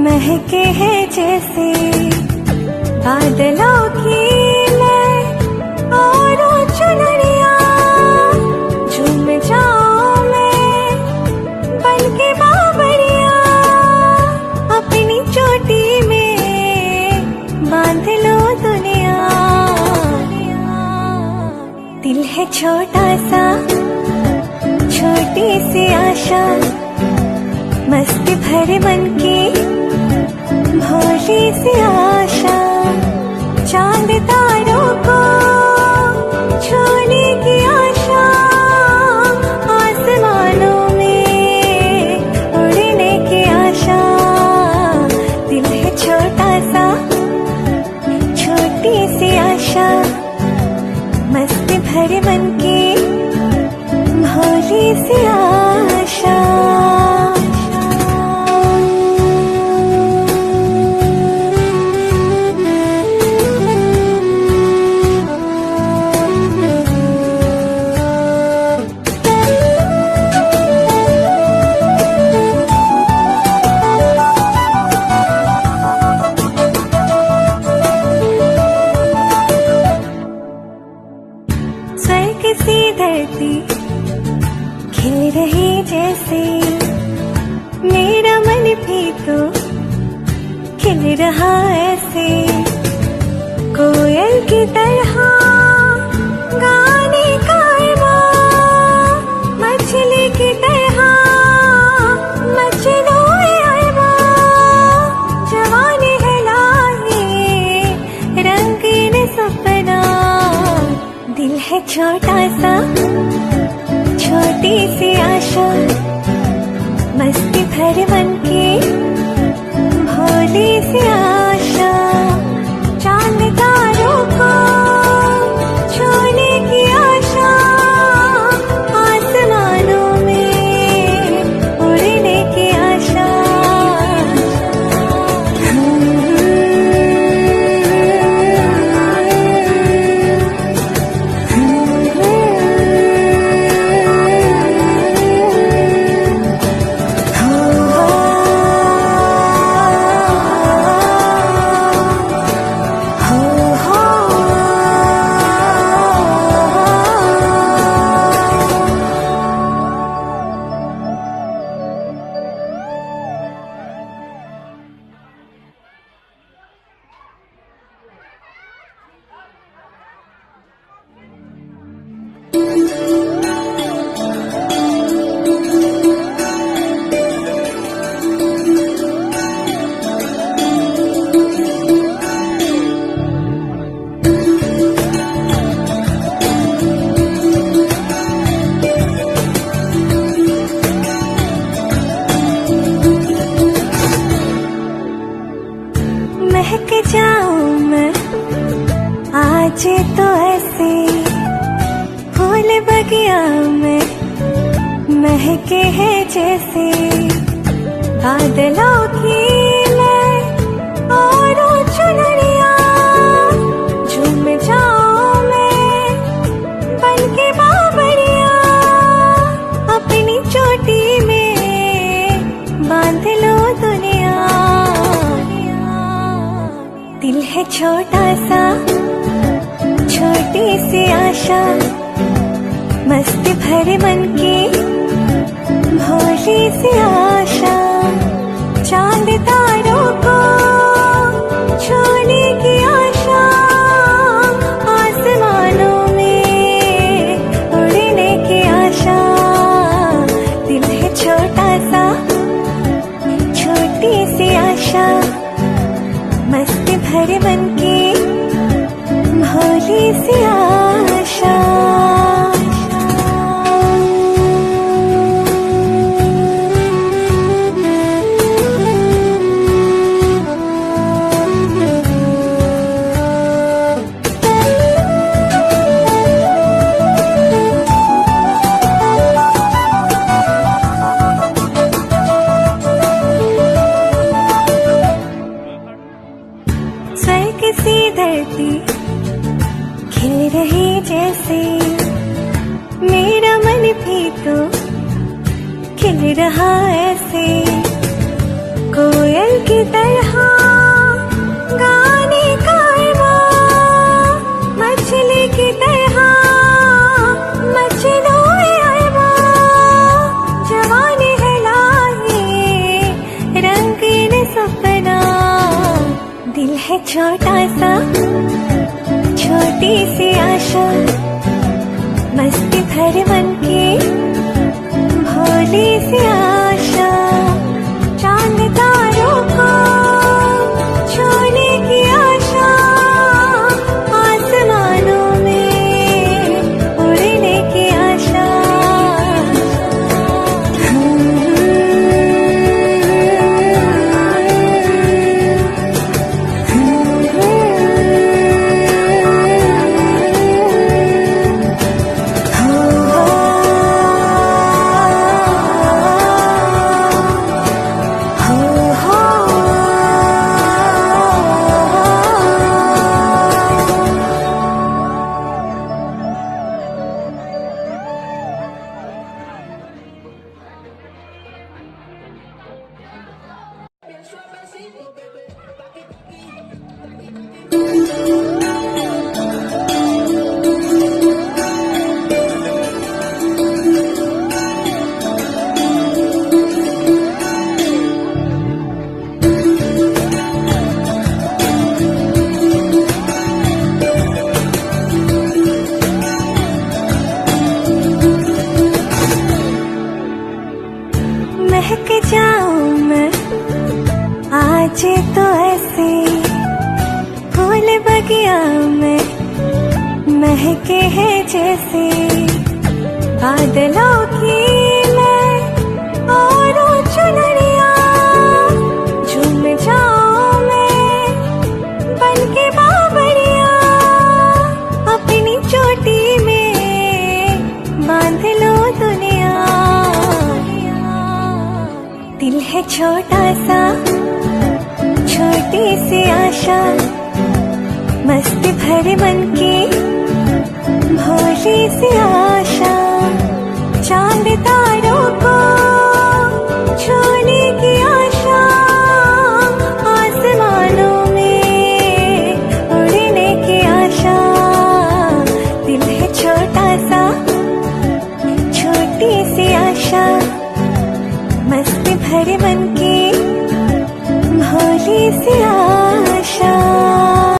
महके हैं जैसे बादलों की लय और चुनरिया, झूम जाऊं मैं बन के बाबरिया, अपनी चोटी में बांध लो दुनिया। दिल है छोटा सा, छोटी सी आशा, मस्ती भरे मन की भोली सी आशा, चांद तारों को छूने की आशा, आसमानों में उड़ने की आशा। दिल है छोटा सा, छोटी सी आशा, मस्ती भरे मन की भोली सी आशा। स्वर्ग सी धरती खिल रही जैसे, मेरा मन भी तो खिल रहा ऐसे, कोयल की तरह गाने का अरमान, मछली की तरह मचलो अरमान, जवानी है लाही रंगीन सपना। दिल है छोटा सा, छोटी सी आशा, मस्ती भरे मन की भोली सी आशा, चांद तारों को छूने की आशा, आसमानों में उड़ने की आशा। महक जाऊं मैं आज तो ऐसे, फूल बगिया में महके हैं जैसे, बादलों की लय और चुनरिया, झूम जाऊं मैं बन के बाबरिया, अपनी चोटी में बांध लो दुनिया। दिल है छोटा सा, छोटी सी आशा, मस्ती भरे मन की भोली सी आशा, चांद तारों को छूने की आशा, आसमानों में उड़ने की आशा। दिल है छोटा सा, छोटी सी आशा, मस्ती भरे मन की भोली सी आशा। स्वर्ग सी धरती खिल रही जैसे, मेरा मन भी तो खिल रहा ऐसे, कोयल की की तरह गाने का अरमान, मछली की तरह मचलो अरमान, जवानी है लाए रंगीन सपना, दिल है छोटा सा छोटी सी आशा, मस्ती भरे मन की भोली सी आशा, चांद तारों को छूने की आशा, आसमानों में उड़ने की आशा। महक जाऊं मैं आज तो ऐसे, फूल बगिया में महके हैं जैसे, बादलों की मैं और चुनरिया, झूम जाऊं मैं बन के बाबरिया, अपनी चोटी में बांध लो दुनिया, दिल है छोटा सा छोटी सी आशा, मस्ती भरे मन की भोली सी आशा, चांद तारों को छूने की आशा, आसमानों में उड़ने की आशा, दिल है छोटा सा छोटी सी आशा, मस्ती भरे मन की भोली सी आशा।